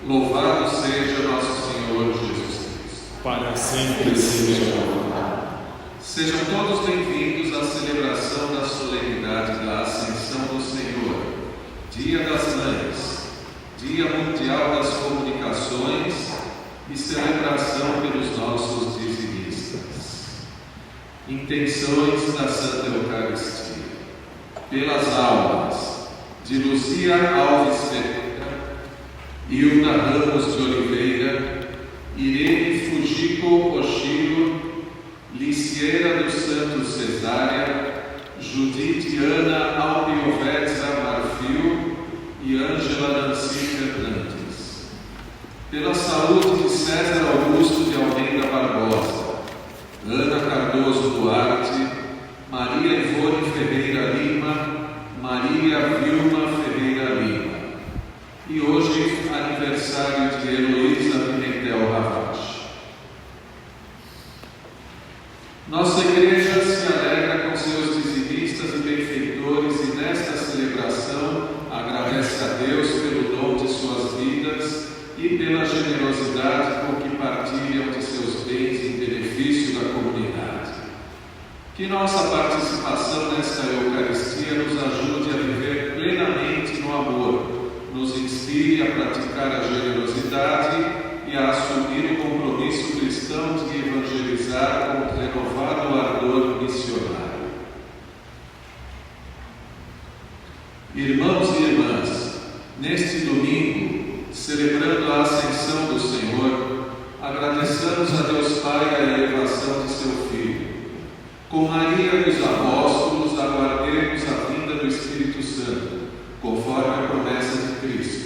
Louvado seja nosso Senhor Jesus Cristo. Para sempre seja louvado. Sejam todos bem-vindos à celebração da solenidade da Ascensão do Senhor, Dia das Mães, Dia Mundial das Comunicações e celebração pelos nossos dizimistas. Intenções da Santa Eucaristia. Pelas almas de Luzia Alves Ferreira, Hilda Ramos de Oliveira, Irene Fujiko Oshiro, Liciera dos Santos Cesária, Judite Ana Albiovetza Marfil e Ângela Nancy Fernandes. Pela saúde de César Augusto de Almeida Barbosa, Ana Cardoso Duarte, Maria Ivone Ferreira Lima, Maria Vilma Ferreira Lima. E hoje, aniversário de Heloísa Pimentel Ravache. Nossa igreja se alegra com seus dizimistas e benfeitores e nesta celebração agradece a Deus pelo dom de suas vidas e pela generosidade com que partilham de seus bens em benefício da comunidade. Que nossa participação nesta Eucaristia nos ajude a viver plenamente no amor, nos inspire a praticar a generosidade e a assumir o compromisso cristão de evangelizar com renovado ardor missionário. Irmãos e irmãs, neste domingo, celebrando a Ascensão do Senhor, agradeçamos a Deus Pai a elevação de seu Filho. Com Maria e os apóstolos, aguardemos a vinda do Espírito Santo, conforme a promessa de Cristo.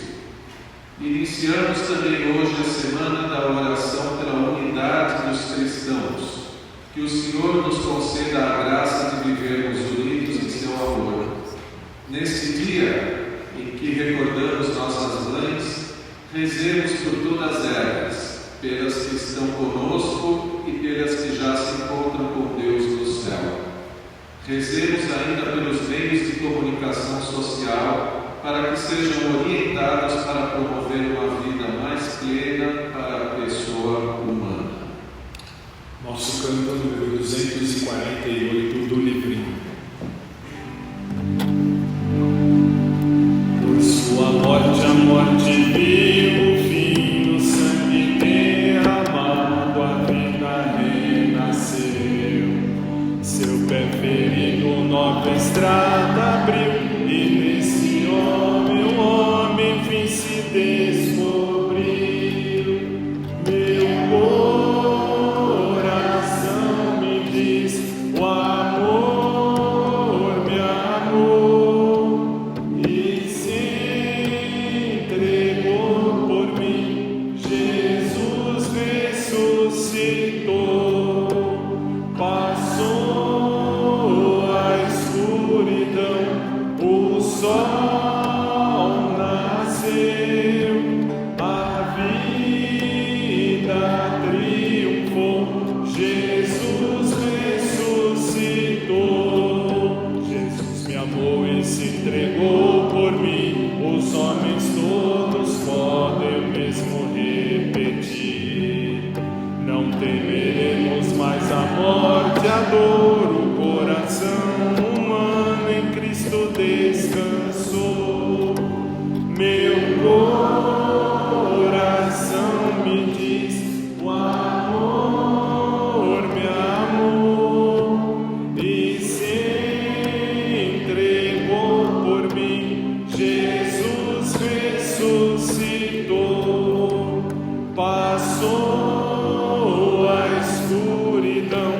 Iniciamos também hoje a semana da oração pela unidade dos cristãos. Que o Senhor nos conceda a graça de vivermos unidos em seu amor. Neste dia em que recordamos nossas mães, rezemos por todas elas, pelas que estão conosco e pelas que já se encontram com Deus no céu. Rezemos ainda pelos meios de comunicação social, para que sejam orientados para promover uma vida mais plena para a pessoa humana. Nosso canto número 248 do livrinho. Por sua morte a morte viu, o fim no sangue derramado, a vida renasceu. Seu pé ferido nova estrada abriu, e nesse homem o homem fim se descobriu. Meu coração me diz, o amor me amou e se entregou por mim. Jesus ressuscitou, passou a escuridão, o sol nasceu, a vida triunfou, Jesus ressuscitou. Jesus me amou e se entregou por mim, os homens todos podem o mesmo repetir. Não temeremos mais a morte, a dor, o coração humano em Cristo descansou. Meu coração me diz, o amor me amou e se entregou por mim. Jesus ressuscitou, passou a escuridão,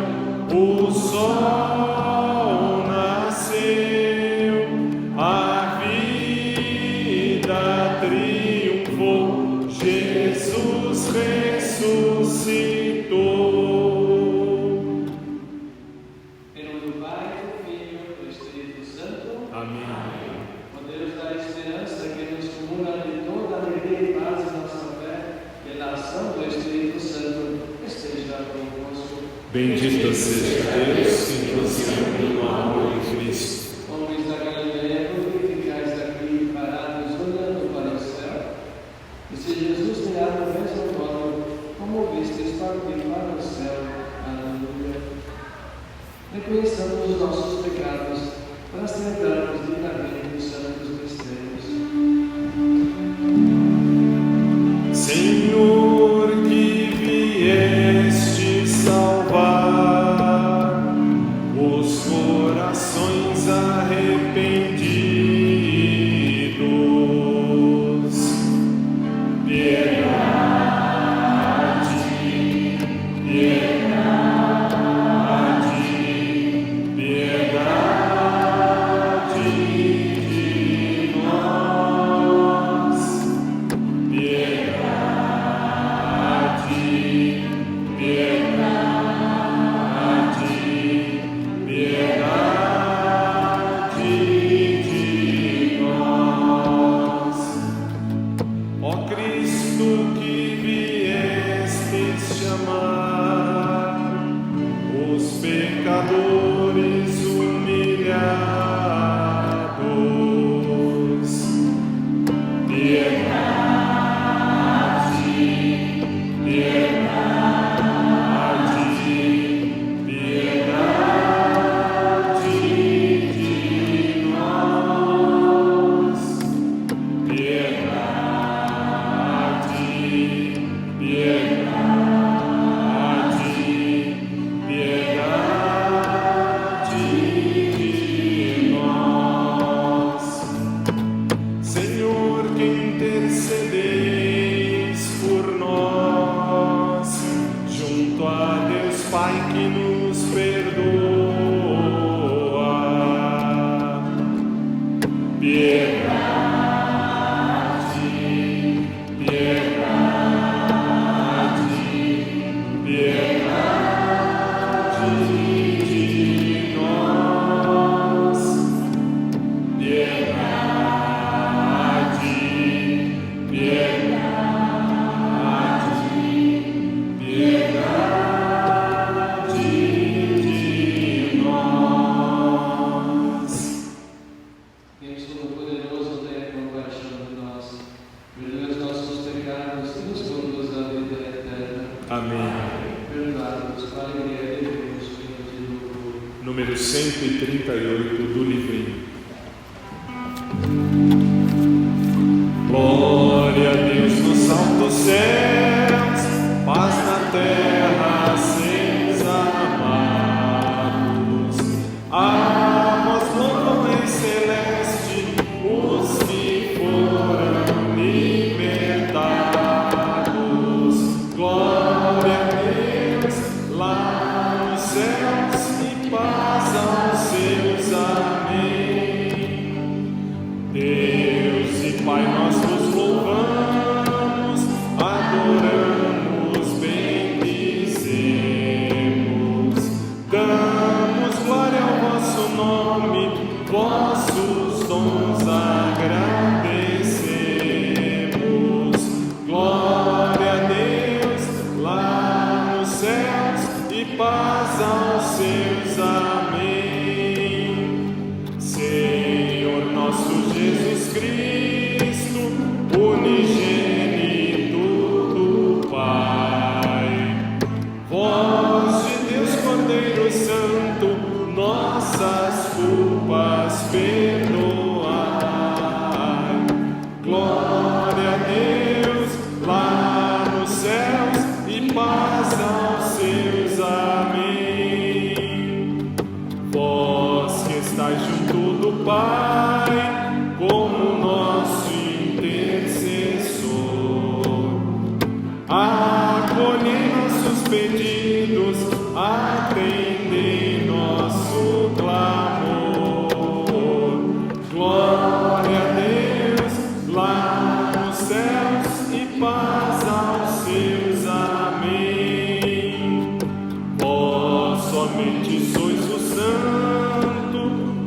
o sol nasceu, a vida triunfou, Jesus ressuscitou. Em nome do Pai, do Filho e do Espírito Santo. Amém. Ó Deus da esperança que nos comuna de toda alegria e paz em nossa fé, pela ação do Espírito Santo, esteja convosco. Bendito seja Deus que nos uniu no amor em Cristo. Homens da Galileia, glorificais aqui, parados olhando para o céu, e se Jesus Número 138 do livrinho. Glória a Deus nos altos céus, paz na terra, seres amados. A vós louvam em celeste os que foram libertados. Glória a Deus lá nos céus e paz aos seus. Amém. Deus e Pai, nós vos louvamos, adoramos, bendizemos, damos glória ao vosso nome, vossos dons agradecemos. Glória a Deus lá nos céus e paz aos seus. Amém. Senhor nosso Jesus Cristo, unigênito do Pai, voz de Deus Cordeiro Santo, nossas culpas perdoai. Glória a Deus lá nos céus e paz aos seus. Amém. Vós que estáis junto do Pai, como nosso intercessor, acolhei nossos pedidos, atendei nosso clamor. Glória a Deus lá nos céus e paz aos seus. Amém. Vós somente sois o Santo,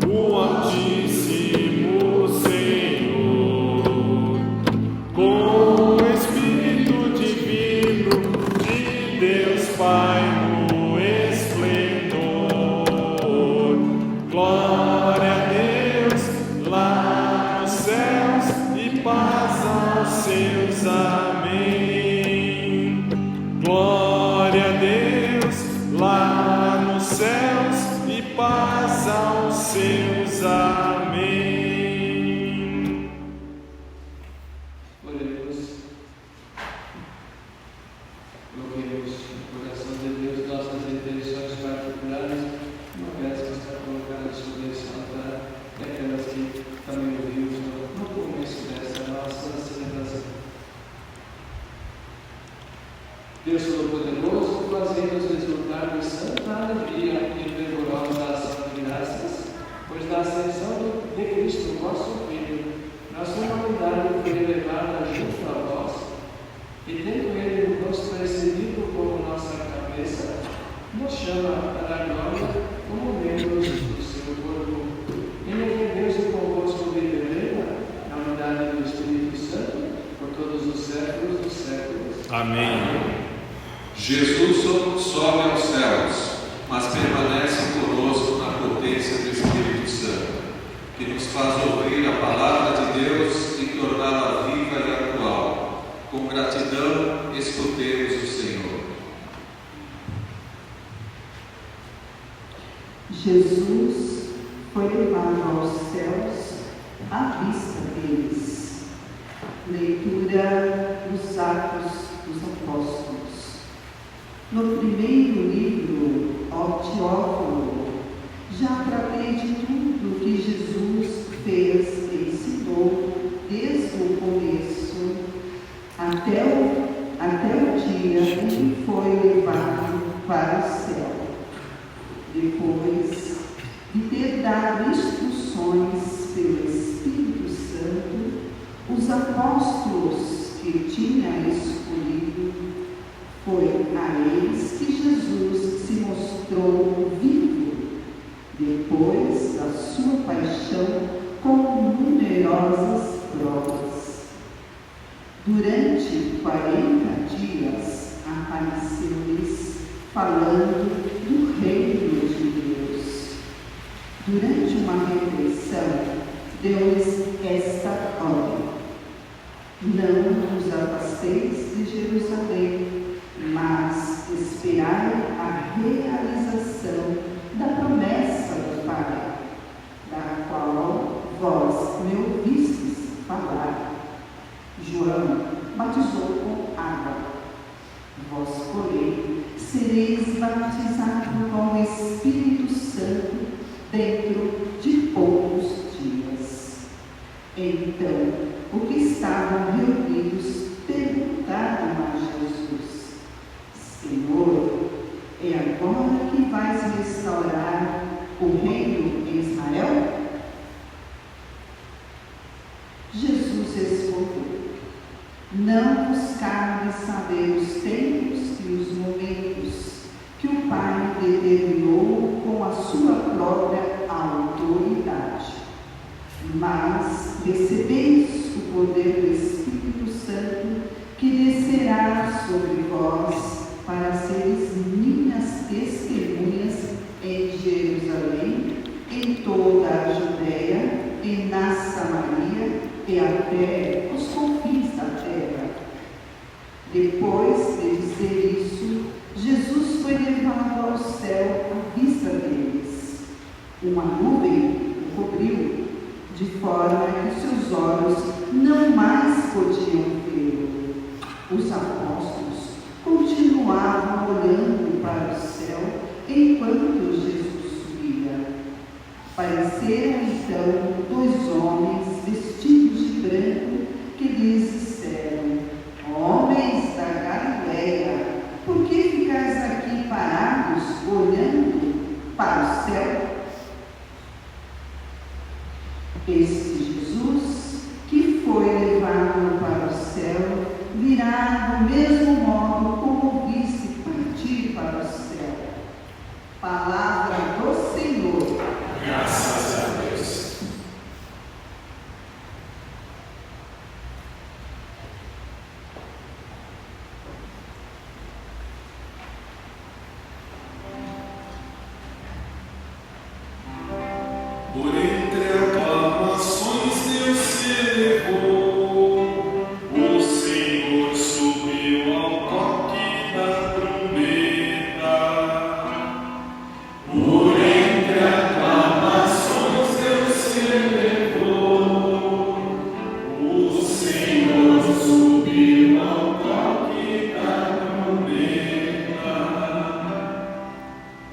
o Altíssimo Senhor, com o Espírito Divino de Deus Pai no esplendor. Glória a Deus lá nos céus e paz aos seus. Amém. Glória a Deus lá nos céus e paz aos seus. Amém. Oremos. Coloquemos no coração de Deus nossas intenções particulares, aquelas que estão colocadas sobre esse altar e aquelas que também ouvimos no começo dessa nossa celebração. Deus Todo-Poderoso, fazei-nos desfrutar de santa alegria e fervorosa ação de graças, pois da ascensão de Cristo, vosso Filho, nossa humanidade foi elevada junto a vós, e tendo Ele nos precedido como nossa cabeça, nos chama para a glória como membros do seu corpo. E que Deus e convosco vive e reina, na unidade do Espírito Santo, por todos os séculos dos séculos. Amém. Jesus sobe aos céus, mas permanece conosco na potência do Espírito Santo, que nos faz ouvir a palavra de Deus e torná-la viva e atual. Com gratidão, escutemos o Senhor. Jesus foi levado aos céus à vista deles. Leitura dos Atos dos Apóstolos. No primeiro livro, ao Teófilo, já tratei de tudo que Jesus fez e ensinou desde o começo até o dia em que foi levado para o céu. Depois de ter dado instruções pelo Espírito apóstolos que tinha escolhido, foi a eles que Jesus se mostrou vivo, depois da sua paixão, com numerosas provas. Durante 40 dias, apareceu-lhes falando do reino de Deus. Durante uma refeição, deu-lhes esta ordem: não vos afasteis de Jerusalém, mas esperai a realização da promessa do Pai, da qual vós me ouvistes falar. João batizou com água, vós, porém, sereis batizados com o Espírito Santo dentro de poucos dias. Então, os que estavam reunidos perguntaram a Jesus: Senhor, é agora que vais restaurar o reino em Israel? Jesus respondeu: não vos cabe saber os tempos e os momentos que o Pai determinou com a sua própria autoridade, mas recebeis o poder do Espírito Santo, que descerá sobre vós, para seres minhas testemunhas em Jerusalém, em toda a Judéia e na Samaria e até os confins da terra. Depois de dizer isso, Jesus foi levado ao céu à vista deles. Uma nuvem o cobriu, de forma que seus olhos não mais podiam vê-lo. Os apóstolos continuavam olhando para o céu enquanto Jesus subia. Apareceram então 2 homens vestidos de branco que lhes disseram: homens da Galileia, por que ficais aqui parados olhando para o céu? Este Jesus, que foi levado para o céu, virá do mesmo modo como viste partir para o céu. Palavra do Senhor. Graças a Deus. Por entre aclamações Deus se elevou, o Senhor subiu ao toque da trombeta. Por entre aclamações Deus se elevou, o Senhor subiu ao toque da trombeta.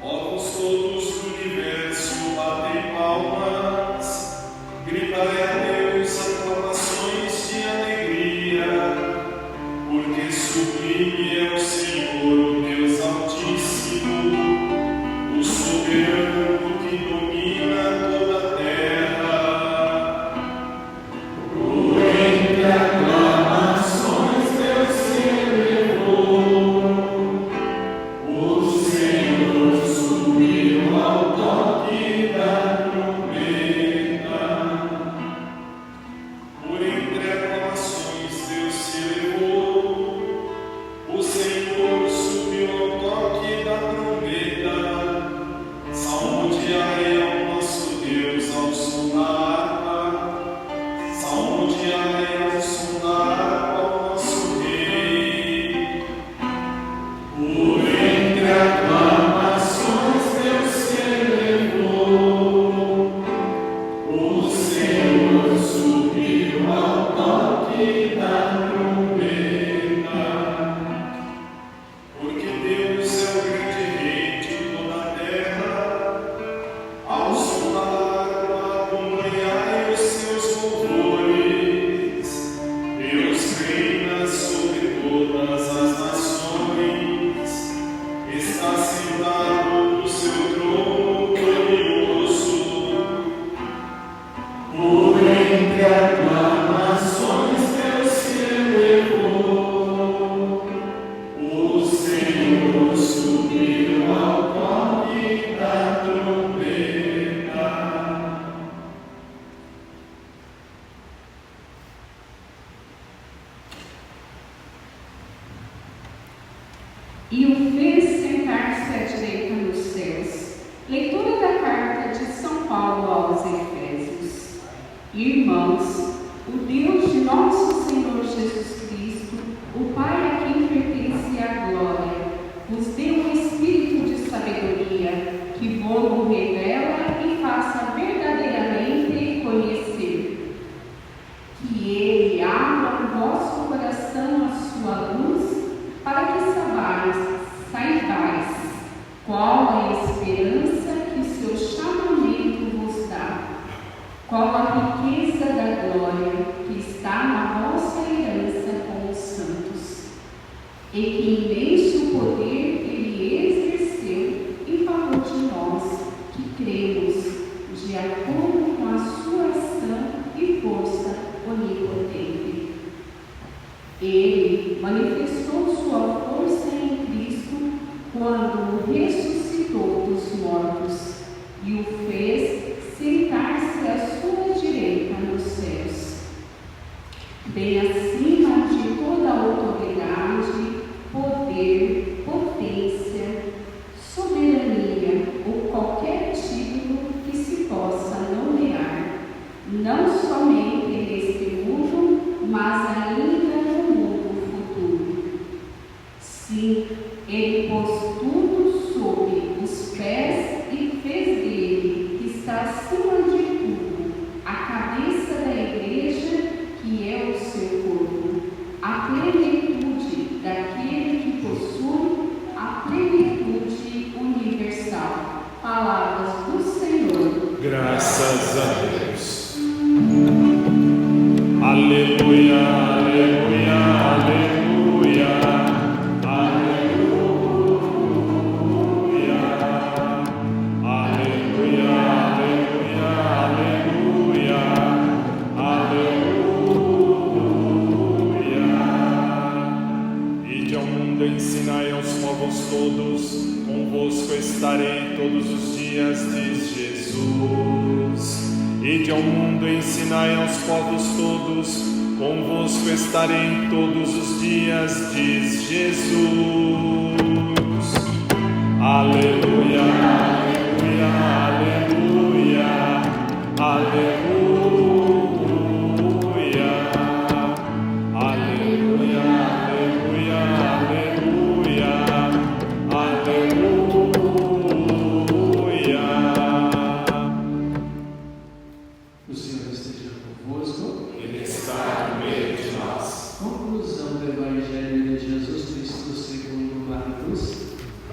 Povos todos do universo batem palmas, gritai a Deus aclamações de alegria, porque sublime é o Senhor, o Deus Altíssimo, o soberano que domina toda a terra. Por entre aclamações Deus se elevou, o Senhor subiu ao toque da trombeta. e o fez sentar-se à direita nos céus. Leitura da carta de São Paulo aos Efésios. Irmãos, o Deus de nosso Senhor Jesus Cristo, o Pai a quem pertence a glória, vos dê um espírito de sabedoria, que vos revela e faça verdadeiramente conhecer. Que Ele abra o vosso coração à sua luz, para que saibais qual a esperança que seu chamamento vos dá, qual a riqueza da glória que está na vossa herança com os santos, e que imenso poder Ele exerceu em favor de nós que cremos, de acordo com a sua ação e força onipotente. Ele manifestou sua força em Cristo quando o ressuscitou dos mortos e o fez sentar-se à sua direita nos céus, bem acima de toda a autoridade, poder, potência, soberania ou qualquer título que se possa nomear, não somente neste mundo, mas ainda no mundo futuro. Sim, Ele pôs tudo sob os pés e fez dele, que está acima de tudo, a cabeça da igreja, que é o seu corpo, a plenitude daquele que possui a plenitude universal. Palavras do Senhor. Graças a Deus. Aleluia, aleluia, aleluia, aleluia, aleluia, aleluia, aleluia. Ide ao mundo, ensinai aos povos todos, convosco estarei todos os dias, diz Jesus. Ide ao mundo, ensinai aos povos todos, convosco estarei todos os dias, diz Jesus. Aleluia, aleluia, aleluia, aleluia, aleluia, aleluia, aleluia, aleluia. O Senhor esteja convosco. Ele está no meio de nós. Conclusão do Evangelho de Jesus Cristo segundo Marcos.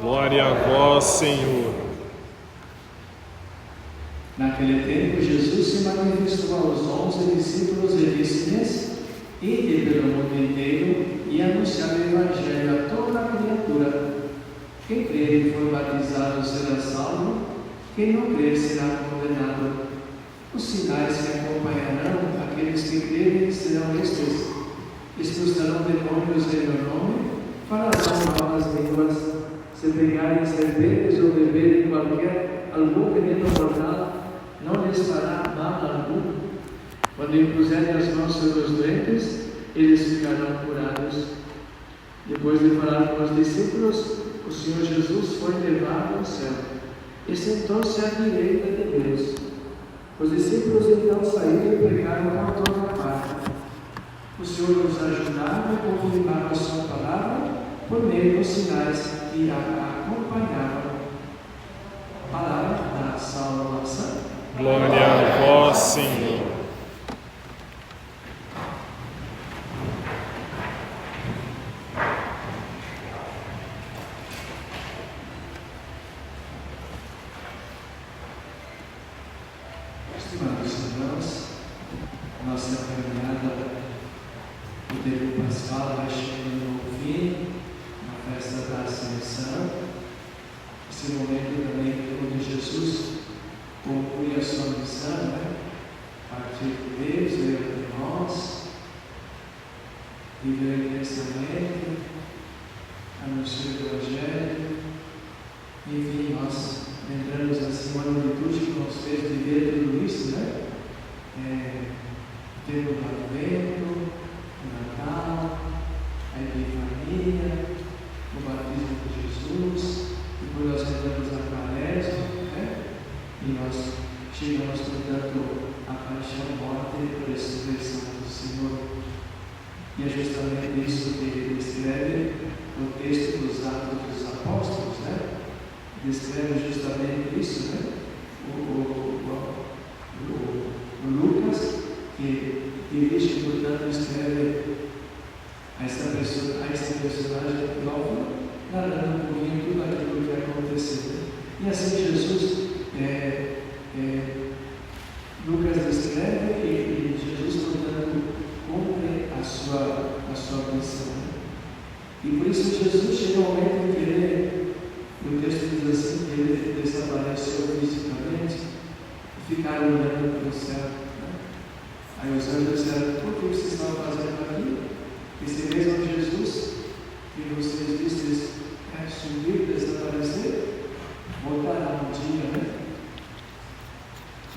Glória a vós, Senhor. Naquele tempo, Jesus se manifestou aos 11 discípulos e disse-lhes: Ide pelo mundo inteiro e anunciai o Evangelho a toda a criatura. Quem crer e for batizado será salvo, quem não crer será condenado. Os sinais que acompanharão aqueles que crerem serão estes: expulsarão demônios em meu nome, falarão novas línguas, se pegarem serpentes ou beberem algum veneno mortal, não lhes fará mal algum. Quando impuserem as mãos sobre os doentes, eles ficarão curados. Depois de falar com os discípulos, o Senhor Jesus foi levado ao céu e sentou-se à direita de Deus. Os discípulos então saíram e pregaram por toda parte. O Senhor nos ajudava e confirmava a sua palavra por meio dos sinais que a acompanhavam. Palavra da salvação. Glória a vós, Senhor. Estimados irmãos, nossa caminhada do tempo pascal vai chegando ao fim, na festa da Ascensão. Esse momento também onde Jesus conclui a sua missão, partir de Deus, veio de nós, viver intensamente, anunciar o Evangelho. Enfim, nós lembramos assim uma atitude que nos fez viver tudo isso, ter o Advento, o Natal, a Epifania, o batismo de Jesus, depois nós entramos na Quaresma, né? E nós chegamos, portanto, à paixão, morte e ressurreição do Senhor. E é justamente isso que descreve o texto dos Atos dos Apóstolos, né? Descreve justamente isso, né? O Lucas, que dirige, portanto, escreve a esse personagem próprio, narrando um pouquinho tudo aquilo que aconteceu. E assim Jesus, Lucas descreve e Jesus, portanto, cumpre a sua missão. E por isso Jesus chega ao momento em que ele, o texto diz assim, que ele desapareceu fisicamente e ficaram olhando para o céu. Aí os anjos disseram: por que vocês estão fazendo aquilo? Esse mesmo Jesus que vocês vistes subir, desaparecer, voltará um dia, né?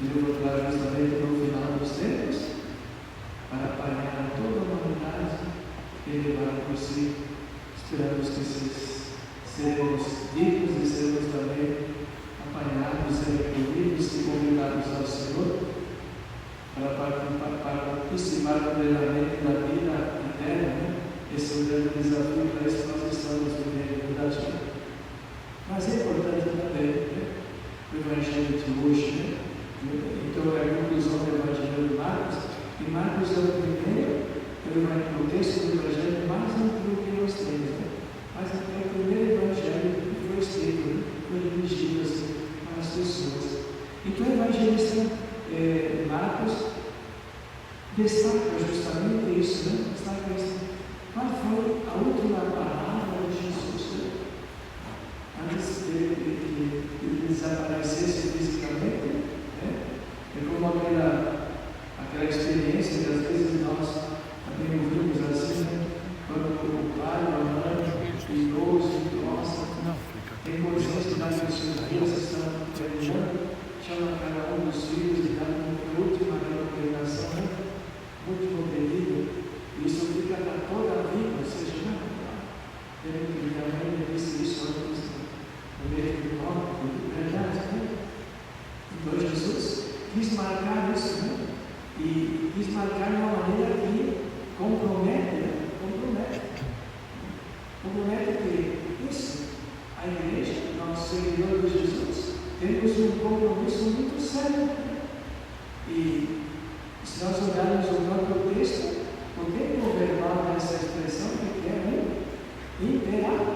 Ele voltará justamente no final dos tempos para apanhar toda a humanidade e levar por si. Esperamos que seremos dignos e seremos também apanhados, recolhidos e convidados ao Senhor para participar plenamente da vida eterna, né? Esse é o grande desafio para isso que nós estamos vivendo, verdade? Mas é importante também, né? O Evangelho de hoje, né? Então é a conclusão do Evangelho de Marcos, e Marcos é o primeiro, o texto do Evangelho mais antigo que nós temos, né? Mas é o primeiro Evangelho que foi escrito, né? Foi dirigido assim para as pessoas. Então o evangelista Marcos destaca justamente isso, né? Destaca isso. Qual foi a última palavra de Jesus, né? Antes de ele desaparecesse fisicamente, né? É como aquela experiência que às vezes nós também ouvimos assim, né? Quando o pai, a mãe, o idoso, nossa, tem consciência das suas crianças estão terminando, chama cada um dos filhos e dá uma última recomendação, né? Último pedido. Isso fica para toda a vida, ou seja, minha mãe me disse isso antes no meio do tópico, verdade, né? Então Jesus quis marcar isso, né? E quis marcar de uma maneira que compromete, né? Compromete que isso, a igreja, nós seguidores de Jesus, temos um compromisso muito sério. E se nós olharmos o próprio texto, o tempo verbal dessa expressão que é imperativo.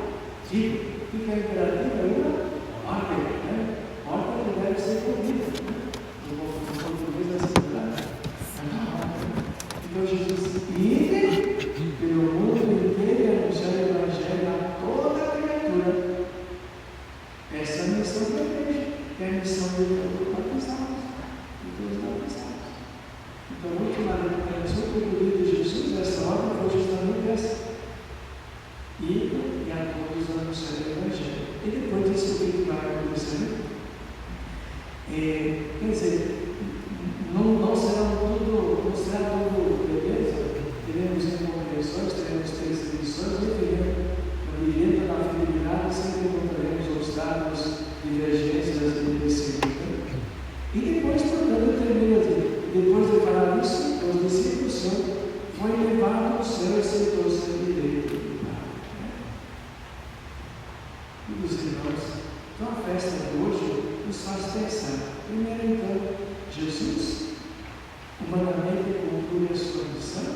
Fica imperativo é uma ordem, né? Ordem que deve ser cumprida. No português assim, né? Então Jesus ide pelo mundo inteiro e anunciar o Evangelho a toda a criatura. Essa é a missão da igreja, que é a missão de todos batizados. Então, a última recomendação que eu pedi de Jesus nessa hora foi justamente essa. E a todos anunciar o Evangelho. E depois disso, o que vai acontecer? Quer dizer, não será tudo beleza. Teremos incompreensões, teremos perseguições, e dentro da fidelidade sempre encontraremos obstáculos, divergências e perseguições. E depois, portanto, termina depois de falar isso, os discípulos foi levado ao céu e sentou-se à direita do Pai. E os irmãos, então a festa de hoje nos faz pensar. Primeiro, então, Jesus humanamente conclui a sua missão,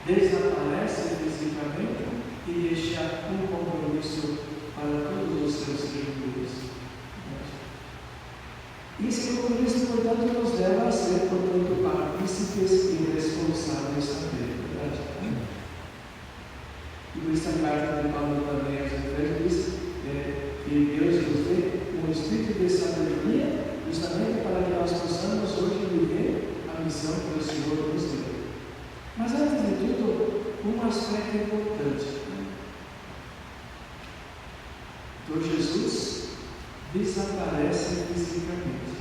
desaparece fisicamente e deixa um compromisso para todos os seus seguidores. Esse compromisso, portanto, nos leva a ser, portanto, partícipes e responsáveis também, verdade? E por isso a carta de Paulo também aos Efésios diz que Deus nos dê um espírito de sabedoria, justamente para que nós possamos hoje viver a missão que o Senhor nos deu. Mas antes de tudo, um aspecto importante. Então Jesus desaparece fisicamente.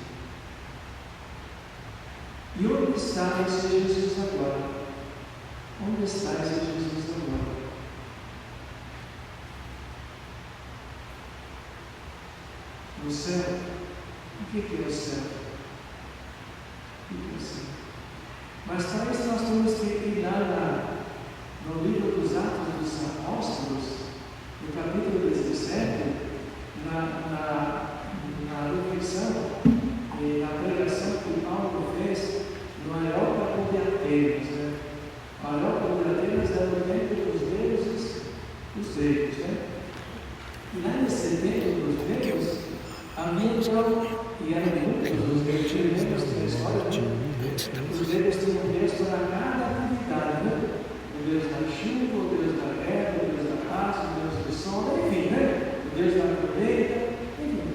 E onde está esse Jesus agora? Onde está esse Jesus agora? no céu. O que é o céu? O que é o céu? Mas talvez nós temos que ir lá no livro dos Atos dos Apóstolos, no capítulo 17, na reflexão e na pregação que Paulo fez no Areópago de Atenas. Né? O Areópago de Atenas era o templo dos deuses, dos gregos. Né? E lá nesse templo dos gregos, havia então, e eram muitos, os gregos tinham história, os gregos tinham Deus para cada atividade, né? O Deus da chuva, o Deus da guerra, o Deus da paz, o Deus do sol, enfim, né? O Deus da colheita, enfim.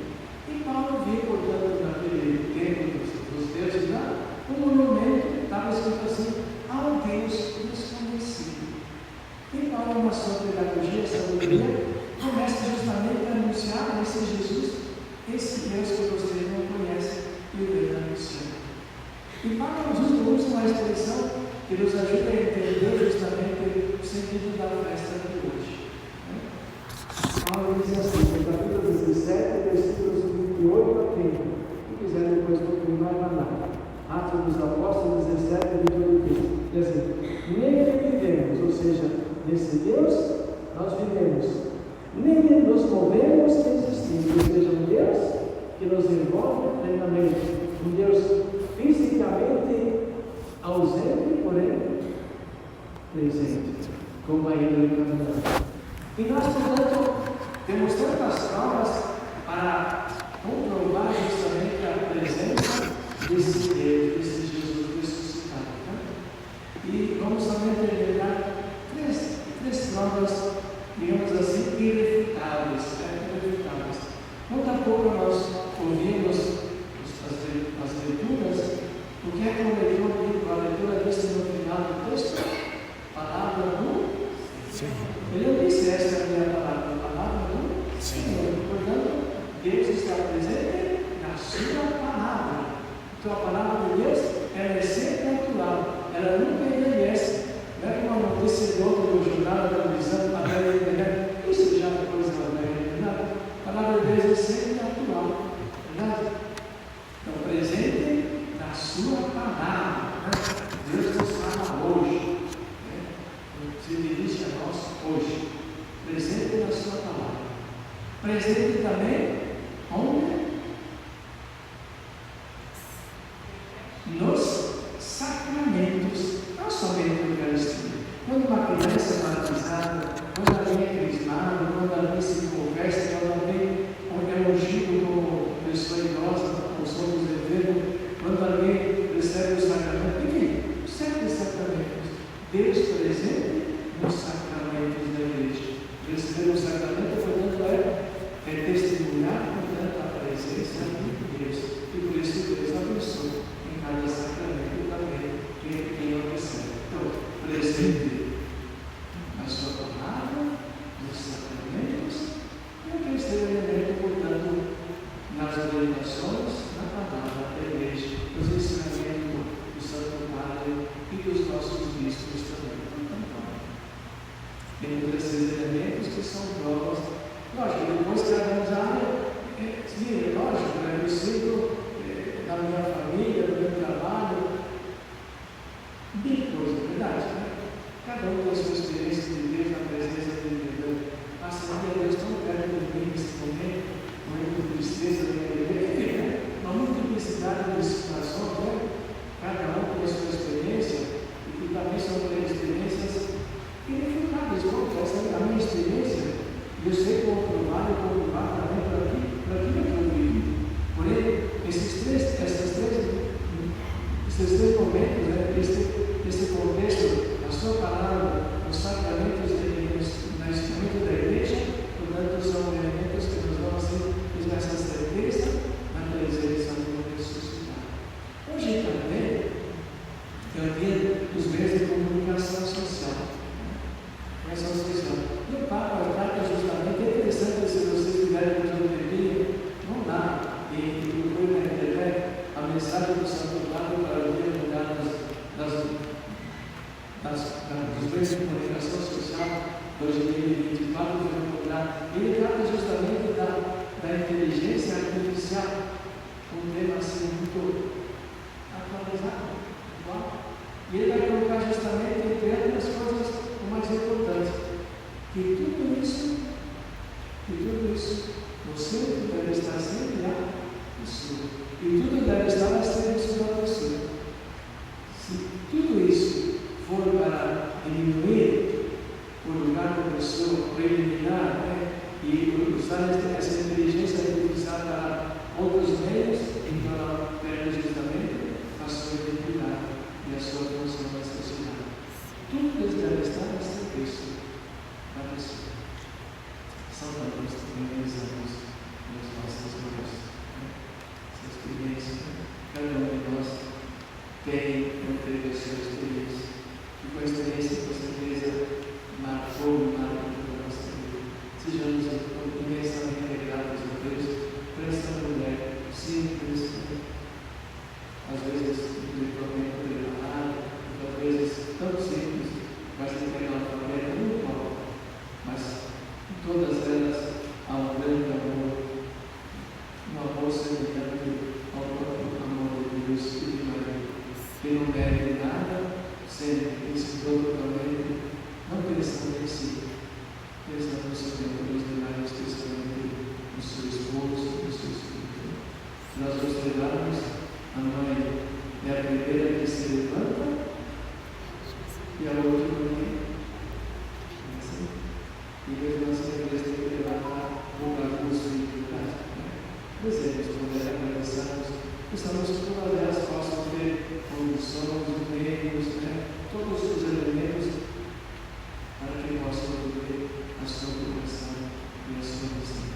E Paulo viu, portanto, naquele templo dos deuses lá, um monumento, estava escrito assim, ao Deus desconhecido. E Paulo, na sua pedagogia, sabedoria, começa justamente a anunciar esse Jesus, esse Deus que vocês não conhecem, e o Deus anunciar. E Paulo usa uma expressão que nos ajuda a entender justamente o sentido da festa de hoje. Paulo diz assim, no capítulo 17, versículos 28 a 30. Se quiser depois confirmar, vai lá. Atos dos Apóstolos 17, 28 diz assim: nele vivemos, ou seja, nesse Deus nós vivemos. Nele nos movemos e existimos, ou seja, um Deus que nos envolve plenamente. Um Deus fisicamente ausente, porém presente, companheiro de caminhada. E nós, portanto, temos tantas provas para comprovar justamente a presença desse Deus, desse Jesus ressuscitado. Né? E vamos somente lembrar três provas, digamos assim, irrefutáveis. Muito a pouco nós ouvimos as leituras, o que é que a leitura disse no final do texto? Palavra do Senhor. Ele não disse essa é a minha palavra, a palavra do Senhor. Portanto, Deus está presente na sua palavra. Então a palavra de Deus, ela é sempre atual, ela nunca envelhece. Não é uma notícia de outro jornal da televisão, a velha, isso já é coisa da velha. A palavra de Deus é sempre atual, verdade? Então, presente na sua palavra. Né? Deus nos fala hoje, né? Se dirige a nós hoje. Presente na sua palavra. Presente também onde? Nos sacramentos, não somente no Eucaristia. Quando uma criança é batizada, quando alguém é crismado, quando alguém se conversa, quando alguém é ungido como pessoa idosa, como somos enfermos, quando alguém recebe o sacramento, enfim, certos sacramentos. Deus presente nos sacramentos da igreja. Receber o sacramento, portanto, é testemunhar, portanto, a presença de Deus. E por isso Deus abençoa em cada sacramento também quem o recebe. Então, presente na sua palavra, nos sacramentos, e o terceiro elemento, portanto, nas orientações, na palavra da igreja, nos ensinamentos do Santo Padre e dos nossos bispos também. Tem esses elementos que são provas. Lógico, depois que cada sim, é lógico, né? Eu sigo na minha família, no meu trabalho, bem coisa, verdade, né? Cada um tem a sua experiência de Deus na presença de Deus. A Senhora Deus tão perto de mim nesse momento, momento de tristeza da minha vida, né? Uma multiplicidade de situações, né? Cada um tem a sua experiência, e também são experiências irrefutáveis. Essa é a minha experiência, e eu sei comprovar e comprovar também para aquilo que eu vivi. Porém, esses três momentos, né? Esse contexto, a sua palavra, os sacramentos no instrumento da igreja, portanto, são elementos que nos dão assim, essa certeza na presença do ressuscitado. Hoje também é o dia dos meios de comunicação social. E o Papa trata justamente, é interessante se vocês tiverem mais um tempinho, vão lá e procurem na internet a mensagem do Santo Padre para o dia mundial dos meios de comunicação social 2024. Ele trata justamente da inteligência artificial Quem não teve a sua experiência? E com a experiência, com certeza, marcou a nossa vida. Sejamos imensamente gratos a Deus por essa mulher simples, às vezes intelectualmente preparada, às vezes tão simples, mas que tem uma família muito mal. Mas em todas elas há um grande amor, um amor semelhante ao próprio amor de Deus e de Maria, que não perde nada, sempre esse totalmente, não pensando em si, pensando no seu Deus de Maria, especialmente no seu esposo, no seu filho. Nós observamos a mãe é a primeira que se levanta e a última que e mesmo assim a Deus tem que levantar o lado dos filhos. Dizemos, quando agradecemos, precisamos que todas elas possam ter condições, meios, todos os elementos para que possam viver a sua vocação e a sua missão.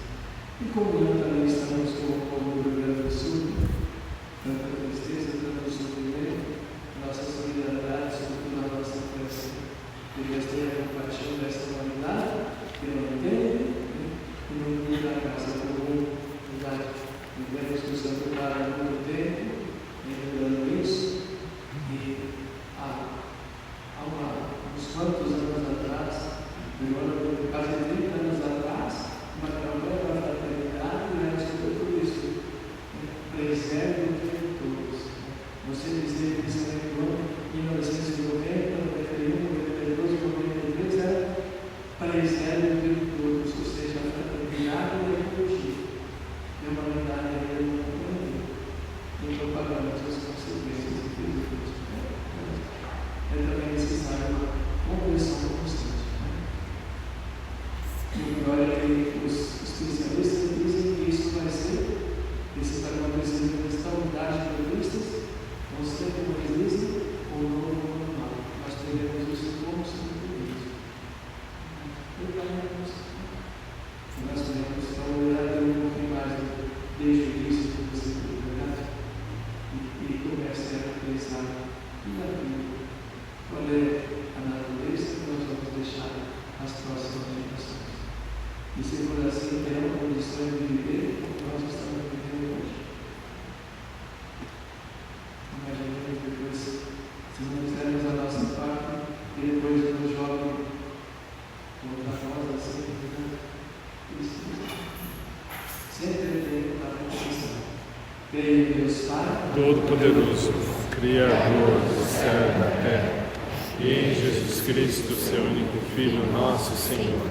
E como também estamos com o povo do Rio Grande do Sul, tanta tristeza, tanto sofrimento, nossa solidariedade, sobretudo na nossa festa, que Deus tenha compaixão dessa humanidade, que não entende e não muda a casa comum. Vivemos no Santo Padre há muito tempo, lembrando isso, e há uns quantos anos atrás, quase 30 anos atrás, uma campanha da fraternidade era sobre tudo isso. Preserve o tempo todos. Você dizia que isso era em 1990, 91, 92, 93, era preserve o tempo todos, ou seja, a fraternidade e a ecologia. E a humanidade ainda não compreendeu. Então pagamos as consequências de tudo isso. É também necessário uma compreensão constante. E o melhor é que os especialistas dizem que isso vai ser, isso está acontecendo nesta unidade de turistas, vão ser, como eles dizem, o novo normal. Nós teremos isso como simplesmente. Nós teremos a unidade um pouquinho mais desde o início do verdade e comece a pensar na vida. Qual é a natureza que nós vamos deixar às próximas gerações? E se for assim, terão condições de viver o que nós estamos vivendo hoje. Imaginemos depois, se não fizermos a nossa parte, e depois nos jovens voltar a nós assim, isso. Sempre tem a proteção. Creio em Deus Pai Todo-Poderoso, Criador do céu e da terra, e em Jesus Cristo, seu único Filho, nosso Senhor,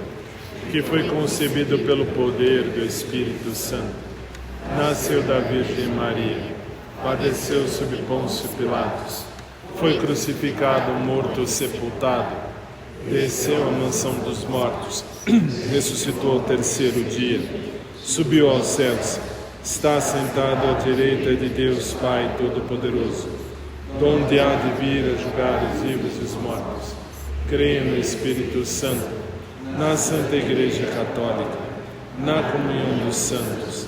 que foi concebido pelo poder do Espírito Santo, nasceu da Virgem Maria, padeceu sob Pôncio Pilatos, foi crucificado, morto, sepultado, desceu à mansão dos mortos, ressuscitou ao terceiro dia, subiu aos céus, está sentado à direita de Deus Pai Todo-Poderoso, donde há de vir a julgar os vivos e os mortos. Creio no Espírito Santo, na Santa Igreja Católica, na comunhão dos santos,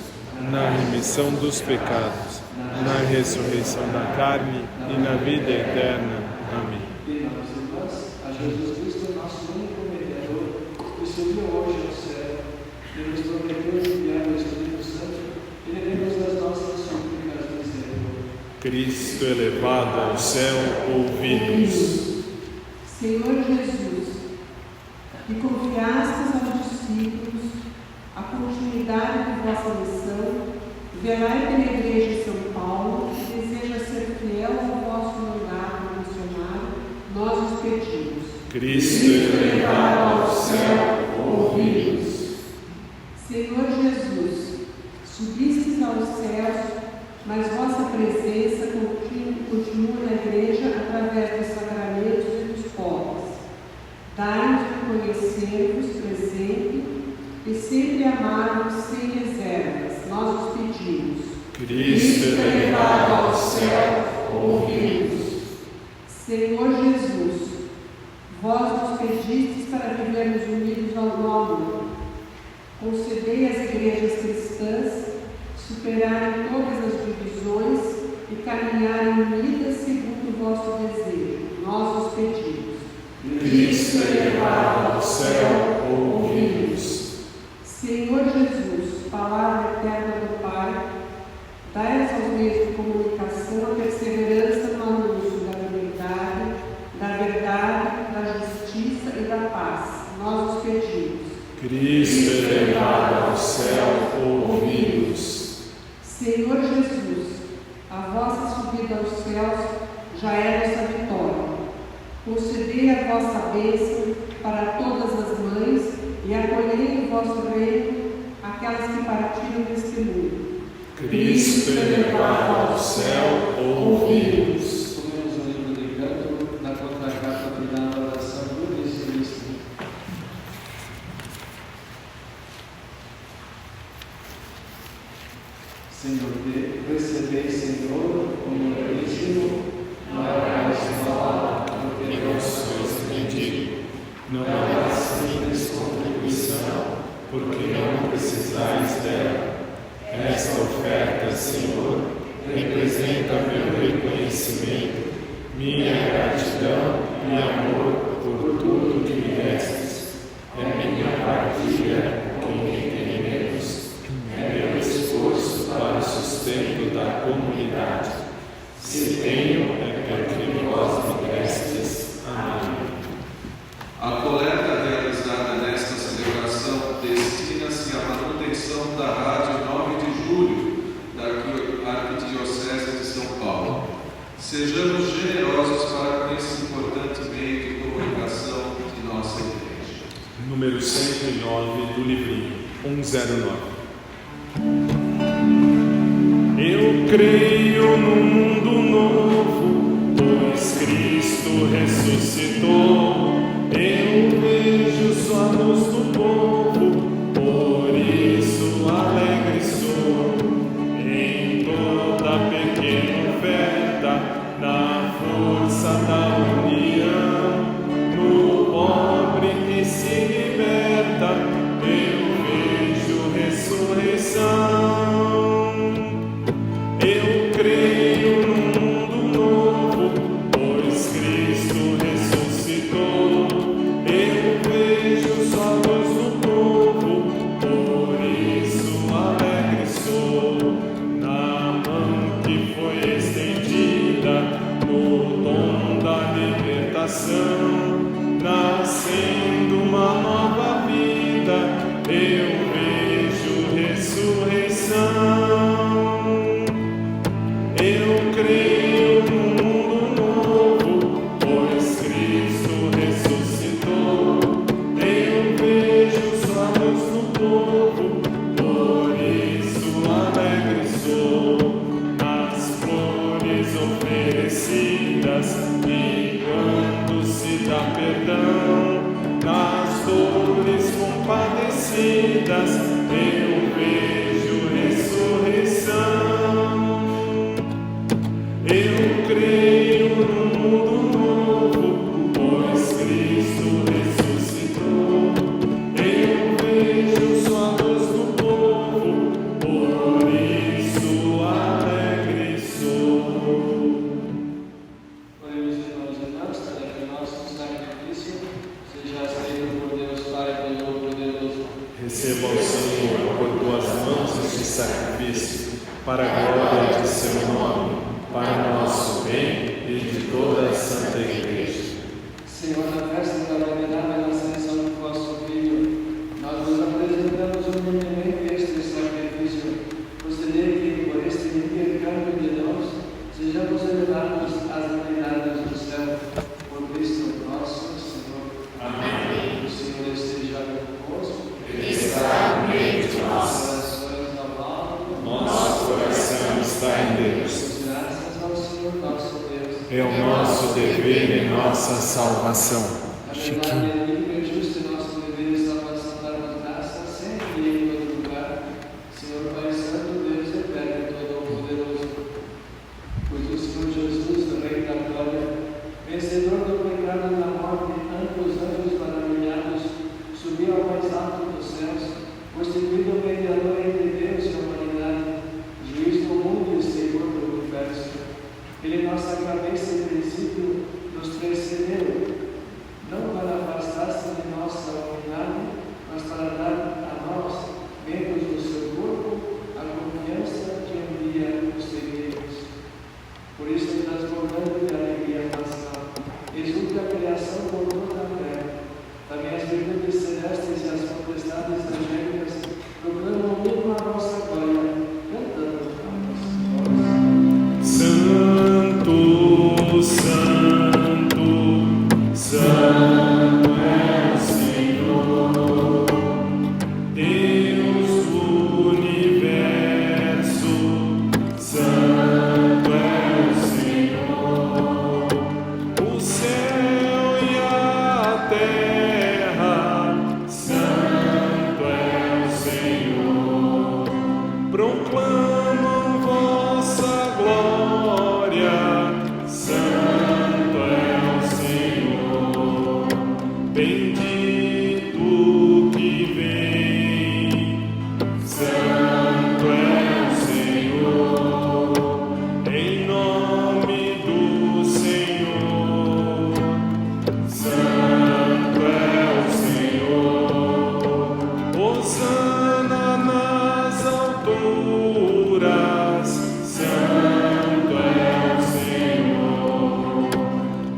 na remissão dos pecados, na ressurreição da carne e na vida eterna. Amém. Pedimos, irmãs, a Jesus Cristo, nosso único mediador, que subiu hoje ao céu, e nos prometeu enviar o Espírito Santo, e levemos as nossas súplicas misericórdia. Cristo elevado ao céu, ouvi-nos. Senhor Jesus, que confiastes aos discípulos a continuidade de vossa missão, velai pela Igreja de São Paulo, que deseja ser fiel ao vosso mandato missionário, nós os pedimos. Cristo elevado ao céu, ouvi-nos. Senhor Jesus, subistes aos céus, mas vossa presença continua na Igreja através dos sacramentos e dos povos. Dai-nos de conhecer-vos presente e sempre amar-vos sem reservas, nós os pedimos. Cristo elevado ao céu, ouvi-nos. Senhor Jesus, vós nos pedistes para vivermos unidos ao amor. Concedei às igrejas cristãs superarem todas as divisões e caminharem unidas segundo vosso desejo, nós os pedimos. Cristo elevado ao céu, ouvi-nos. Senhor Jesus, palavra eterna do Pai, dai aos meios de comunicação a perseverança no anúncio da liberdade, da verdade, da justiça e da paz. Nós os pedimos. Cristo elevado ao céu, ouvi-nos. Senhor Jesus, a vossa subida aos céus já é nossa vitória. Concedei a vossa bênção para todas as mães e acolhei em vosso reino aquelas que partiram deste mundo. Cristo elevado ao céu, ouvi-nos. Tomemos o livro de canto da contracapa final da oração do Cristo. Senhor, recebei, Senhor, como Eucarístico, não é mais falar, porque Não sois mendigo, não é simples contribuição, porque não precisais dela. Esta oferta, Senhor, representa meu reconhecimento, minha gratidão e amor por tudo que me destes. É minha partilha com quem tem menos, é meu esforço para o sustento da comunidade. Se tenho, é porque vós me destes. Amém. A coleta realizada nesta celebração destina-se à manutenção da Rádio 9 de Julho da Arquidiocese de São Paulo. Sejamos generosos para com esse importante meio de comunicação de nossa igreja. Número 109 do livrinho 109. Eu creio num mundo novo, pois Cristo ressuscitou. Eu vejo só a luz do povo, por isso alegre sou. Em toda pequena oferta, na força da união, no pobre que se liberta, eu vejo ressurreição. Eu creio num mundo novo, pois Cristo ressuscitou. Eu vejo só a luz do povo, por isso alegre sou. Na mão que foi estendida, no dom da libertação, nascendo uma nova vida, eu vejo ressurreição. Eu creio num mundo novo, pois Cristo ressuscitou. Eu vejo só a luz do povo, por isso alegre sou. As flores oferecidas, e quando se dá perdão, nas dores compadecidas, eu vejo ressurreição. Eu creio num mundo novo, pois Cristo ressuscitou. Eu vejo só a luz do povo, por isso alegre sou. Oremos, irmãos e irmãs, para que o nosso sacrifício seja aceito por Deus Pai Todo-Poderoso. Receba o Senhor por tuas mãos este sacrifício, para a glória de seu nome, para nosso bem e de toda a Santa Igreja. Senhor, na festa da novidade da ascensão do vosso Filho, nós nos apresentamos humildemente este sacrifício, conceder que, por este intercâmbio de dons, sejamos elevados às realidades do céu. Por Cristo nosso Senhor. Amém. O Senhor esteja convosco. Ele está no meio de nós. Corações ao alto. Nosso coração está em Deus. Graças ao Senhor nosso Deus. É o nosso dever e nossa salvação. A verdade é livre e justa e nosso dever e salvação dar-nos graça sempre e em todo lugar. Senhor Pai Santo, Deus eterno e todo-poderoso. Pois o Senhor Jesus, Rei da glória, vencedor do pecado e da morte, ante os anjos maravilhados, subiu ao mais alto dos céus, constituído mediador entre Deus e a humanidade, juiz do mundo e Senhor do universo. Ele, nossa cabeça e princípio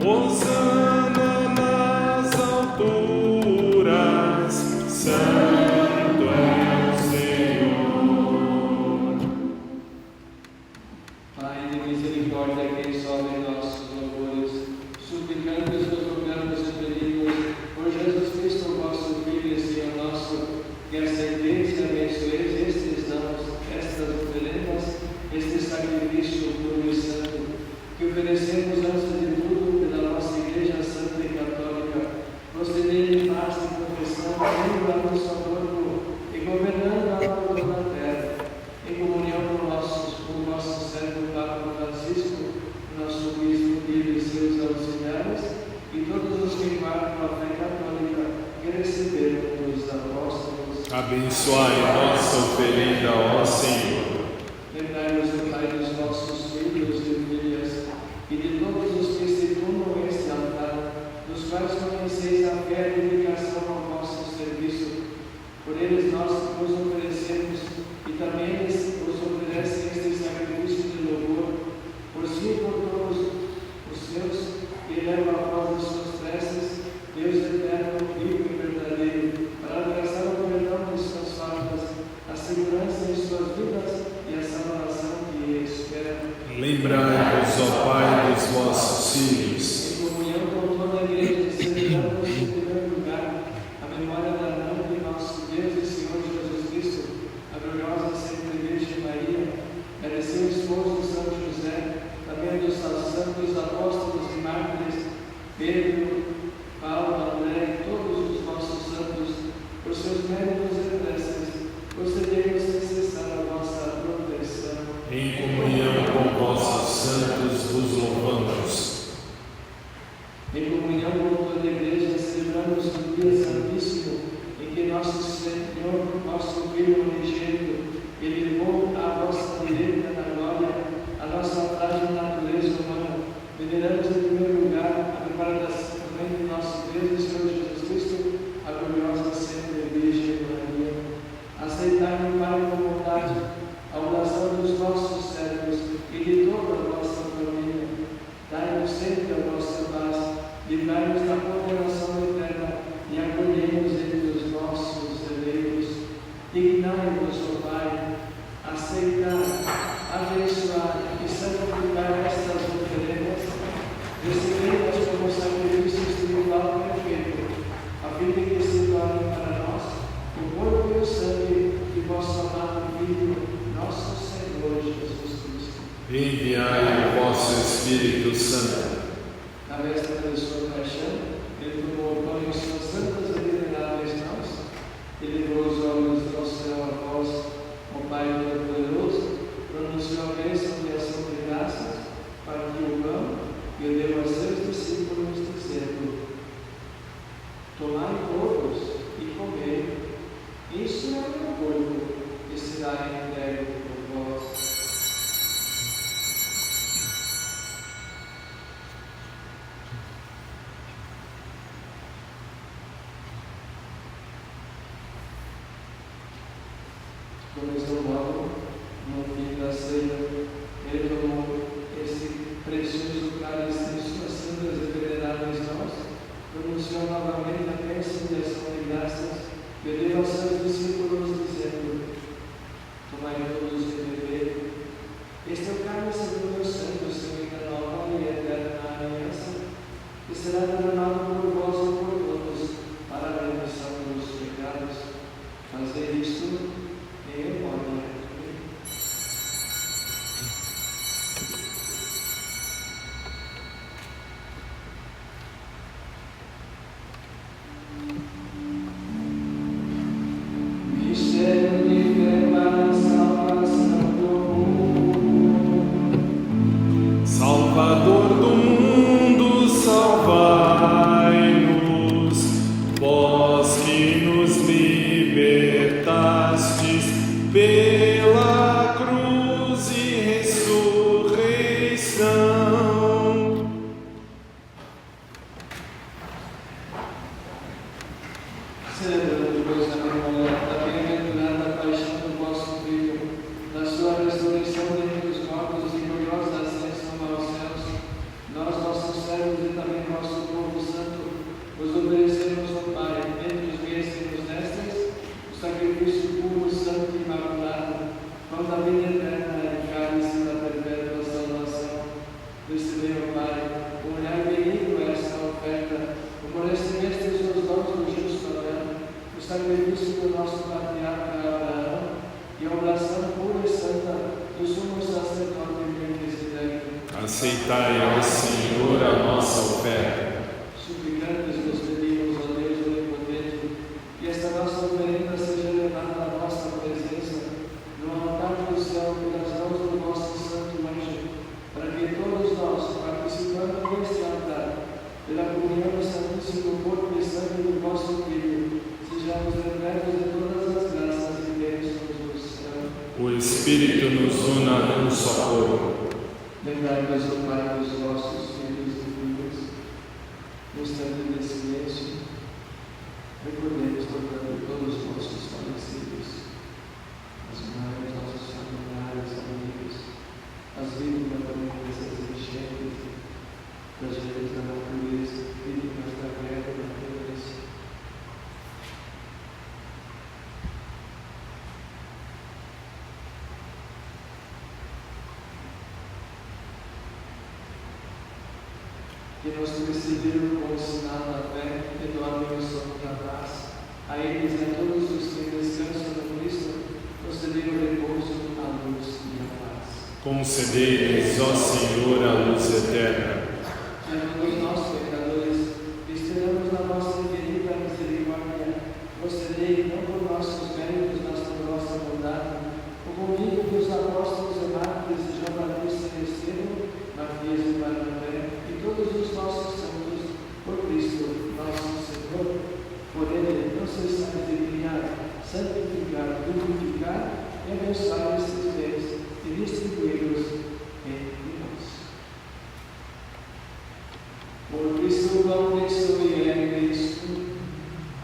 Hosana nas alturas, santo é o Senhor. Pai de misericórdia, quem sobe nossos louvores, suplicando e suplicamos e pedimos por Jesus Cristo, vosso Filho e Senhor nosso, que aceideis e abençoeis estes dons, estas oferendas, este sacrifício puro e santo, que oferecemos antes de tudo pela nossa Igreja Santa e Católica, procedendo em paz e confessão, lembrando o seu corpo e governando a toda a terra, em comunhão com o nosso servo Papa Francisco, nosso Bispo e seus auxiliares, e todos os que guardam a fé católica que receberam dos apóstolos. Abençoai nossa oferenda, ó Senhor. Lembrai-nos, o Pai, dos nossos filhos e filhas, e de todos os que circundam este altar, dos quais conheceis a fé e a dedicação ao vosso serviço. Por eles nós nos oferecemos, e também eles nos oferecem este sacrifício de louvor, por si e por todos os seus, que levam a voz das suas preces, Deus eterno, vivo e verdadeiro, para alcançar o perdão de suas faltas, a segurança em suas vidas e a salvação que esperam. Lembrai-vos, ó Pai, dos vossos filhos. Em comunhão com toda a Igreja, celebramos em primeiro lugar a memória da mãe de nosso Deus e Senhor Jesus Cristo, a gloriosa Santa Virgem Maria, e de seu esposo São José, também dos santos apóstolos e mártires, Pedro, Paulo, André e todos os nossos santos, por seus méritos e preces, concedemos sem cessar a vossa proteção. Em comunhão com vossos santos vos louvamos. Em comunhão com toda a Igreja, celebramos o dia santíssimo em que nosso Senhor, nosso Filho unigênito, elevou à vossa direita na glória a nossa frágil natureza humana. Veneramos em primeiro lugar a memória da mãe de nosso Deus e Senhor Jesus Cristo, a gloriosa sempre Virgem Maria. Aceitai-me, Pai, com bondade a oração dos nossos servos e de toda a vossa família. Dai-nos sempre a vossa paz, livrai-nos da condenação eterna e acolhei-nos entre os nossos eleitos. Dignai-vos, ó Pai, aceitar, abençoar e santificar estas oferendas, recebê-las como sacrifício espiritual perfeito, a fim de que se torne para nós o corpo e o sangue de vosso amado Filho, nosso Senhor Jesus Cristo. Enviai o vosso Espírito Santo. Na véspera de sua paixão, ele tomou o pão em suas santas e veneráveis mãos, e levou os olhos ao céu após o Pai Todo-Poderoso, pronunciou a bênção de ação de graças, partiu o pão e o deu a seus discípulos, dizendo: Tomai todos e comei, isso é o meu corpo, que será entregue por vós. Começou logo no fim da ceia, ele tomou esse precioso cálice em suas santas e veneráveis mãos, pronunciou novamente a bênção de ação de graças, e deu aos seus discípulos, dizendo: Tomai todos e bebei, este é o cálice do meu sangue, o sangue da nova e eterna aliança, que será derramado por vós e por todos, para a remissão dos pecados. Fazei isto em memória de mim. servos e também nosso povo santo, vos oferecemos, ó Pai, entre os bens que nos destes, o sacrifício puro, santo e imaculado, pão da vida eterna e cálice da perpétua salvação. Recebei, ó Pai, com olhar benigno esta oferta, o fornecimento dos seus dons do justo Adão, o sacrifício do nosso patriarca Abraão e a oração pura e santa do sumo sacerdote Melquisedeque. Aceitai, ó Senhor, a nossa oferta. Suplicantes vos pedimos, ó Deus onipotente, que esta nossa oferenda seja levada à vossa presença, no altar do céu, pelas mãos do vosso santo anjo, para que todos nós, participando deste altar, pela comunhão do Santíssimo Corpo e Sangue do vosso Filho, sejamos repletos de todas as graças e bênçãos do céu. O Espírito nos una num só corpo. Lembrai-vos, ó Pai, dos vossos filhos e filhas, no instante de silêncio, recordemos todos os nossos falecidos, as mães, nossos familiares, amigos, as vítimas também dessas enchentes, tragédias da natureza, vítimas da guerra e da violência. Que nos receberam com o sinal da fé e dormem o sono da paz. A eles e a todos os que descansam no Cristo, concedei o repouso, a luz e a paz. Concedei-lhes, ó Senhor, a luz eterna. Perdoai nós, pecadores, que esperamos na vossa infinita misericórdia, concedei, não por nossos méritos, mas por vossa bondade, o convívio dos apóstolos e mártires de João Batista e Estevão, Matias e Barnabé, e todos os nossos santos, por Cristo, nosso Senhor. Por ele, não cessai de criar, santificar, vivificar e abençoar estes bens e distribuí-los entre nós. Por Cristo, com Cristo e em Cristo,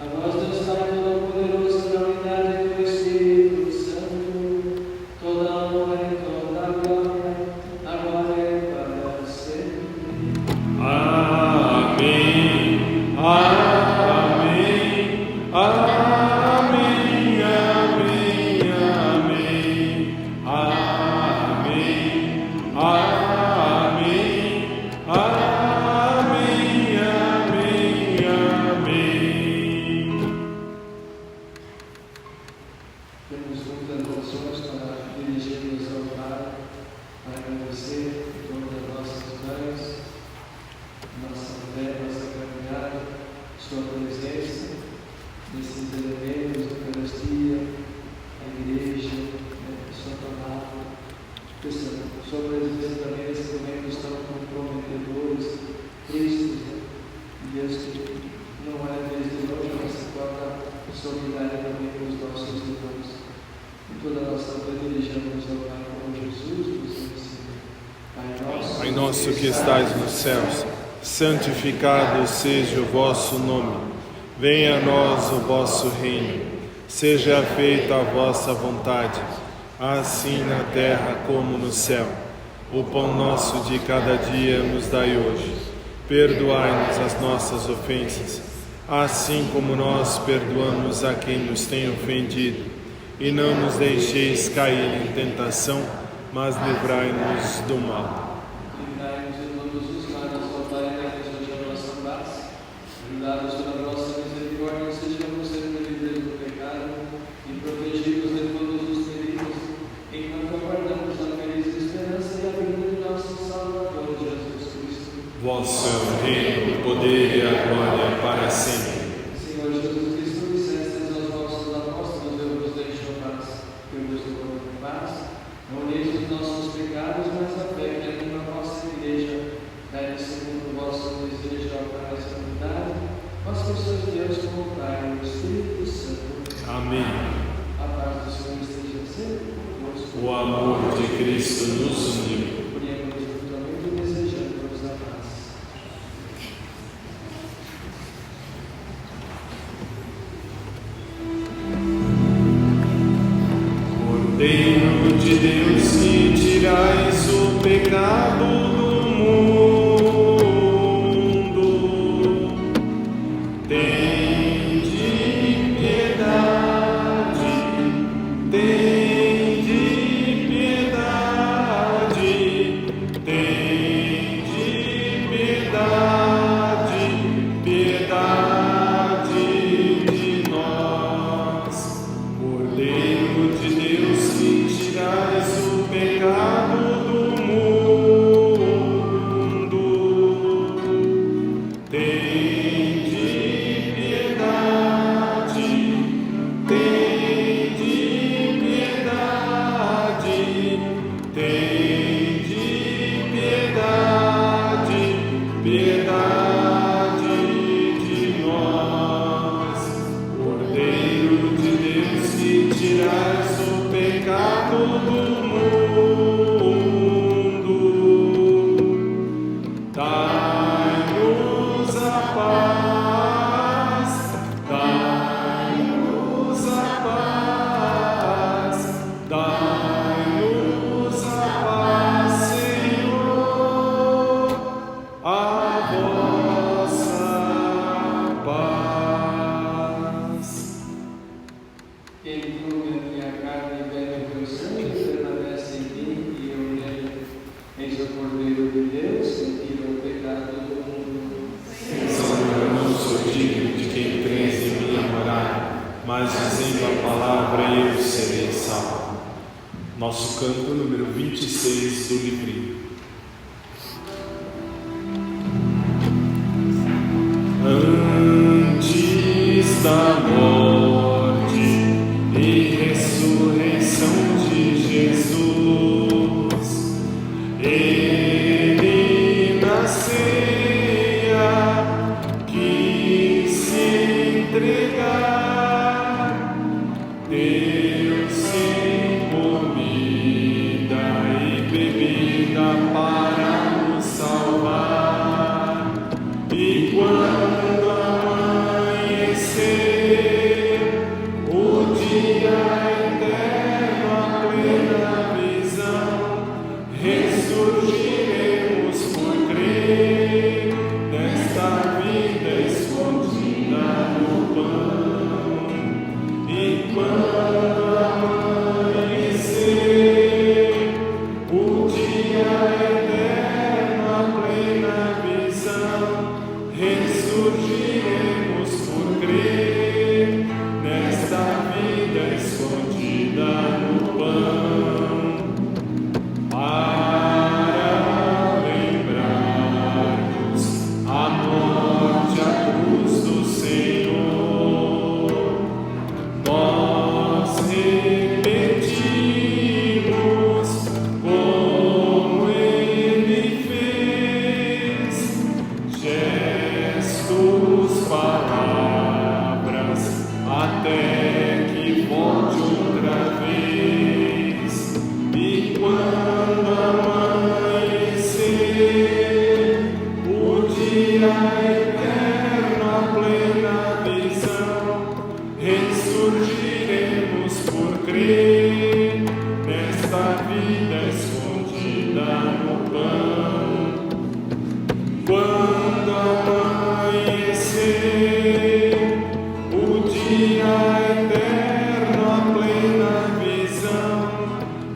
a vós Deus Pai Todo-Poderoso, na unidade do Espírito Santo, toda a honra e toda a glória, agora e para sempre. Amém. Amém. Amém. Amém. Amém. Amém. Amém. Amém. Amém. Amém. Temos muitas orações para dirigirmos ao Pai, para agradecer por todas as nossas mães, nossa fé, nossa caminhada, sua presença, nesses elementos, a Eucaristia, a Igreja, a sua palavra. Sua presença também nesses momentos tão comprometedores, tristes, Deus que não é desde longe, mas se torna solidária também com os nossos irmãos. E toda a nossa fé dirigimos ao Pai como Jesus nos ensina. Pai nosso que estais nos céus, santificado seja o vosso nome. Venha a nós o vosso reino. Seja feita a vossa vontade, assim na terra como no céu. O pão nosso de cada dia nos dai hoje. Perdoai-nos as nossas ofensas, assim como nós perdoamos a quem nos tem ofendido. E não nos deixeis cair em tentação, mas livrai-nos do mal. Livrai-nos de todos os males, ó Pai, dai-nos hoje a nossa paz. Ajudados pela vossa misericórdia, sejamos sempre livres do pecado e protegidos de todos os perigos, enquanto aguardamos a feliz esperança e a vinda de nosso Salvador Jesus Cristo. Vosso é o reino, o poder e a glória para sempre. Senhor Jesus Cristo, dissestes aos vossos apóstolos: eu vos deixo a paz, eu vos dou a paz. Não olheis os nossos pecados, mas a fé que anima a vossa igreja. Dai-lhe segundo o vosso desejo a paz e a unidade. Vós que sois Deus como o Pai e o Espírito Santo. Amém. A paz do Senhor esteja sempre convosco. O amor de Cristo nos uniu. Oremos mutuamente desejando-vos a paz. Cordeiro de Deus, que tirais o pecado do mundo, piedade de nós, Cordeiro de Deus, que tirais o pecado do mundo, dai-nos a paz, dai-nos a paz, dai-nos a paz, Senhor, a vossa paz. Quem come a minha carne e bebe o meu sangue permanece em mim e eu nele. Eis o Cordeiro de Deus que tira o pecado do mundo. Senhor, eu não sou digno de quem cres em minha morada, mas dizendo a palavra eu serei salvo. Nosso canto número 26 do livrinho. Antes da morte e ressurreição de Jesus, Ele na ceia quis se entregar, deu-se comida e bebida para nos salvar. E quando amanhecer o dia eterno, a plena visão, ressurgiremos por crer nesta vida escondida no pão. E quando amanhecer o dia eterno, a plena visão, ressurgiremos por crer nesta vida escondida no pão, para lembrarmos a morte, a cruz do Senhor. Nós repetimos como Ele fez, gestos, palavras, até que volte outra vez. E quando amanhecer o dia eterno, a plena visão, ressurgiremos por crer nesta vida escondida no pão. Quando amanhecer o dia eterno, a plena visão,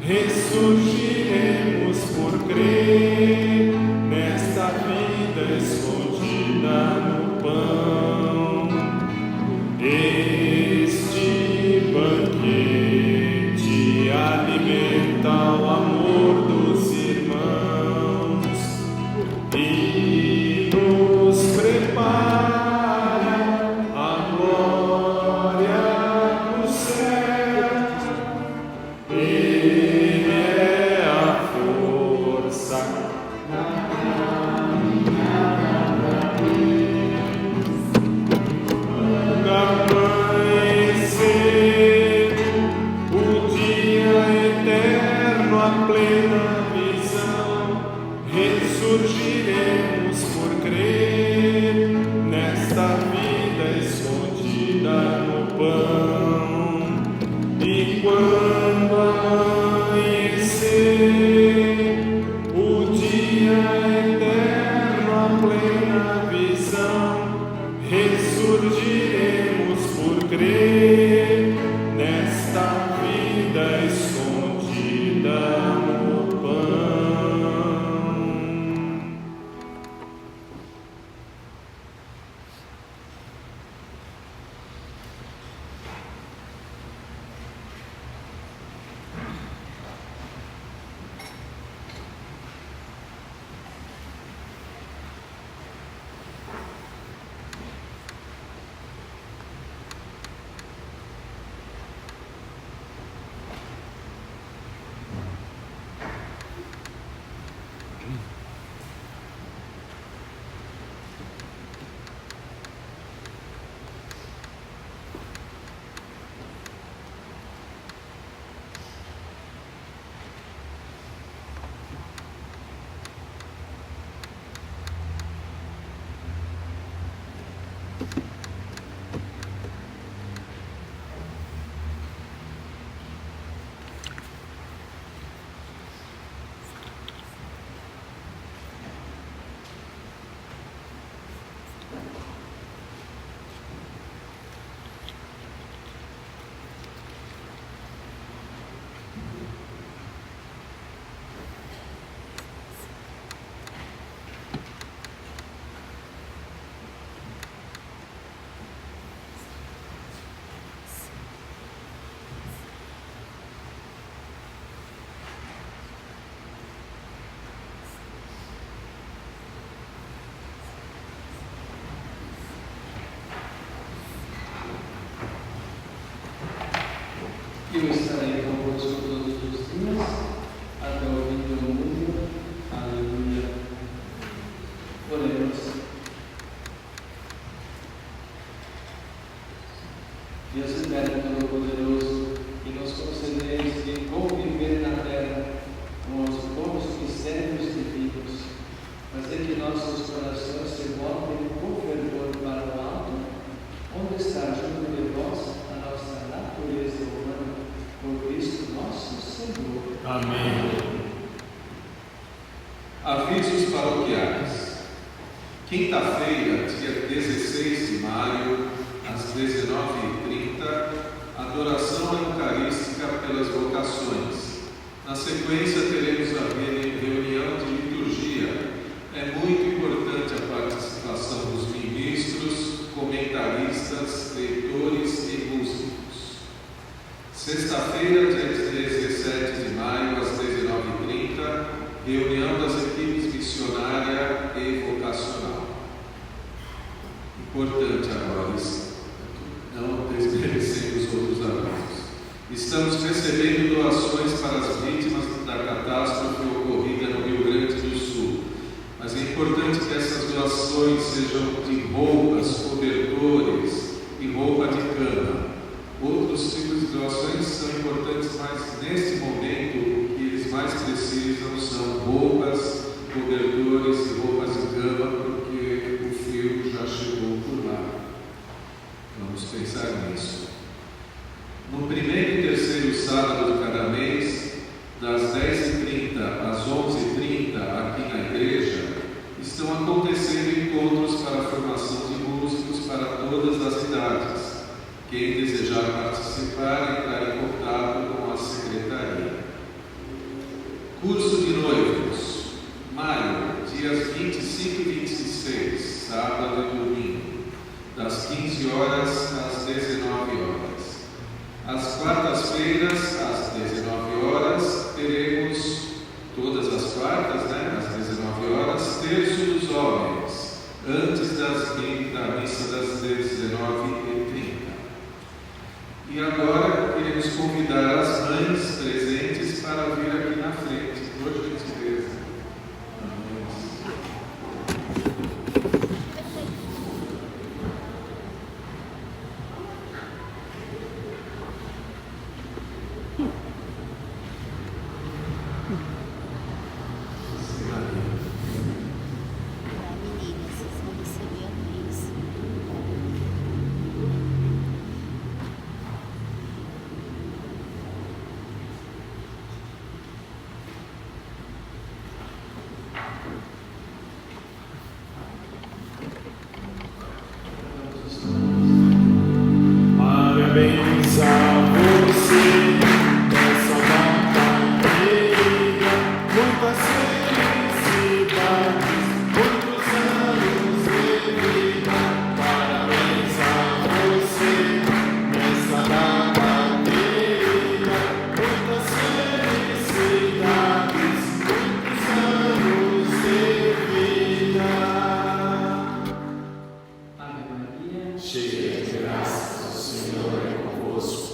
ressurgiremos por crer nesta vida escondida no pão. Este banquete alimenta o amor dos irmãos e nos prepara a glória do céu. Ele é a força na caminhada deles. Quando amanhecer o dia eterno, a plena visão, ressurgiremos por crer nesta vida escondida no pão. E quando amanhecer o dia eterno, a plena visão, ressurgiremos por crer nesta vida escondida no pão. Eu estarei convosco todos os dias, até o fim do mundo. Aleluia. Oremos. Deus eterno todo-poderoso, que nos concedeis de conviver na terra com os bons mistérios divinos, fazer que nossos corações se voltem com fervor para o alto, onde está junto de vós a nossa natureza humana, por Cristo nosso Senhor. Amém. Avisos paroquiais. Quinta-feira, dia 16 de maio, às 19h30, adoração eucarística pelas vocações. Na sequência, teremos a reunião de liturgia. É muito importante a participação dos ministros, comentaristas, leitores e músicos. Sexta-feira, dia 17 de maio, às 19h30, reunião das equipes missionária e vocacional. Importante agora, não desmerecendo os outros avisos. Estamos recebendo doações para as vítimas da catástrofe ocorrida no Rio Grande do Sul. Mas é importante que essas doações sejam de roupas, cobertores e roupa de cama. Outros tipos de doações são importantes, mas neste momento o que eles mais precisam são roupas, cobertores e roupas de cama, porque o frio já chegou por lá. Vamos pensar nisso. No primeiro e terceiro sábado de cada mês, das 10h30 às 11h30, aqui na igreja, estão acontecendo encontros para a formação de músicos para todas as idades. Quem desejar participar, entrar em contato com a secretaria. Curso de noivos. Maio, dias 25 e 26, sábado e domingo, das 15 horas às 19 horas. Às quartas-feiras, às 19 horas, teremos, todas as quartas, às 19 horas, terço dos homens, antes da missa das 19h30. E agora queremos convidar as mães presentes para vir aqui na frente, por gentileza. Parabéns a você, nessa data querida, muitas felicidades, muitos anos de vida. Parabéns a você, nessa data querida, muitas felicidades, muitos anos de vida. Ave Maria, Cheia de graça, o Senhor é convosco.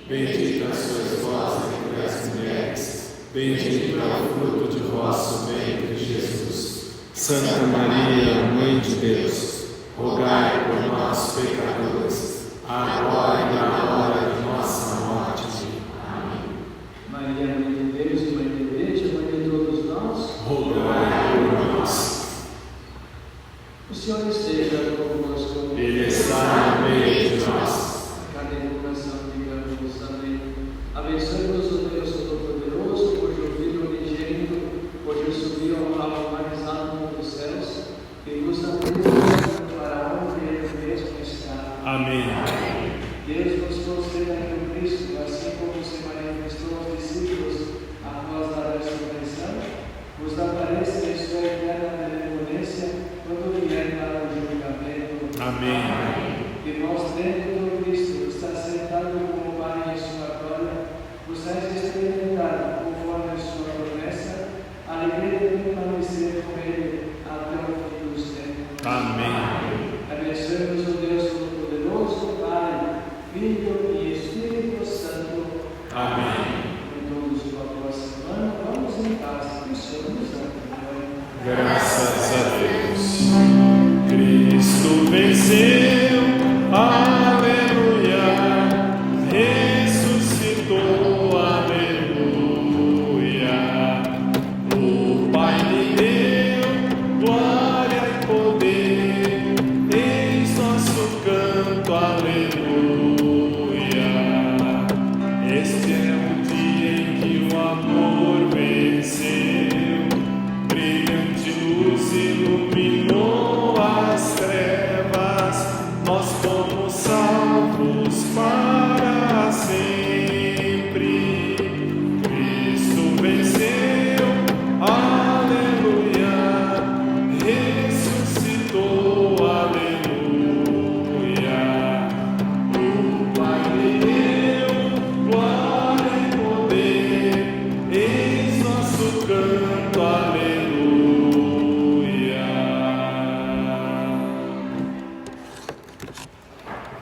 Bendita sois vós entre as mulheres, bendito é o fruto de vosso ventre, Jesus. Santa Maria, Mãe de Deus, rogai por nós, pecadores, agora e na hora de nossa morte. Amém. Maria, Mãe de Deus, Mãe de Igreja, Mãe de todos nós, Rogai por nós. o Senhor esteja seja convosco. Ele está no meio de nós. Cada invocação digamos amém. Abençoe-nos o Deus Todo-Poderoso, cujo Filho unigênito, hoje subiu ao mais alto dos céus, e nos abençoe para onde Ele mesmo está. Amém. Deus nos conceda que o Cristo, assim como se manifestou aos discípulos após a ressurreição, nos apareça em sua eterna benevolência quando vier para o julgamento. Amém. E vós, dentro do Cristo, está sentado com o Pai em sua glória, possais experimentar, conforme a sua promessa, a alegria de permanecer com Ele até o fim dos tempos. Amém. Abençoe-nos o